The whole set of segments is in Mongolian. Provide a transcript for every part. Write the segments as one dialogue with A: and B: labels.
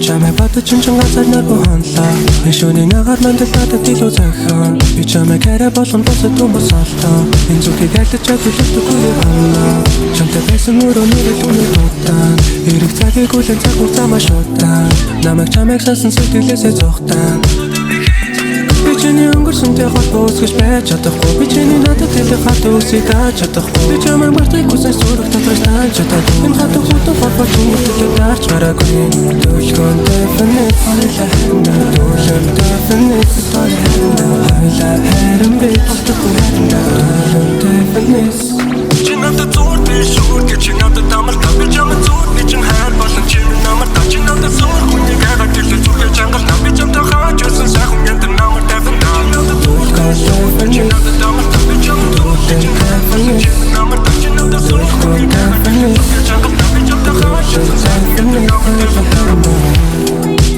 A: чамайг бодож газар наргүй хонлоо. Шөнийн агаар мандал надад илүү зохион. Би чамайг арай болгон босоод хүмүүс олдоо. Энэ зүгийг айлтж чадваргүй хонлоо. Чамтай байсан өрөөний түүний дутаан. Ирэх цагийг үлэн цаг хугацаа шуудаа. Намайг сасан сэтгэлээсээ зогтаа. Би чиний өнгөрсөнтэй холбоо үсгэж байж чадахгүй. Би чиний надад хэлэх хатуу үсийг дааж чадахгүй. Би чамайг мартах хүсэн сүрэх дотроос тааж чадахгүй. Энэ хатуу хүтэн холбоо түнхтэй даарч гараагүй. Төлгөөнтэй фэнэс төлөөнтэй фэнэс хайлаа харин би болтохгүй төлөөнтэй фэнэс. Чи надад зур биш шүүр гэж чи надад амартай. Би чамайг зур би чин хайр болон чи намартай. Чи надад зур хүнийг агаад хэлээ зүрхээ чангална. Би чамтай хааж байсан сайхан яндар намартай фэнэ. Чи надад амартай. Би чамайг зур би чин хайр болон чи намартай. Чи надад зур хүнийг агаад хэлээ зүрхээ чангална. Би чамтай хааж байсан сайхан яндар намартай фэнэ.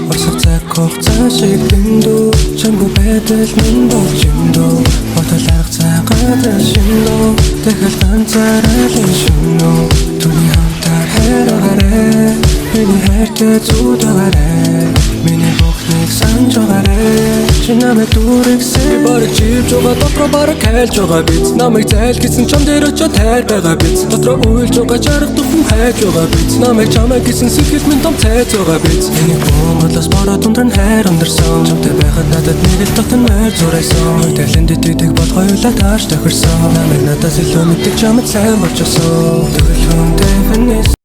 A: Орсох цаг хугацаа шиг дэндүү чамгүй байтал минь болж индүү. Хотол арга цагаат шиндүү. Дахиад ганцаараа л шиндүү. Түүний хамтаар хайраарай. Миний хайртай зүудаарай. Миний бүхнийг санаж байгаарай. Чи намайг дүүрэгсэн. Би бараг живж байгаа дотроо бараг хайлж байгаа биз. Намайг зайлгсэн чам дээр очоод тайр байгаа биз. Дотроо уйлж байгаа чарга тухын хайж байгаа биз. Намайг чамайг гэсэн сэтгэл минь том цайз байгаа биз. Энийг бомодлоос бороод өндөр хайр өндарсан. Чамтай байхад надад нэг л дотн морь зурайсан. Талент дэдэг бод хоёулаа тааш тохирсон. Намайг надаас илүү мэддэг чамд сайн болчихсон. Төлөвлөнтэй фэнэс.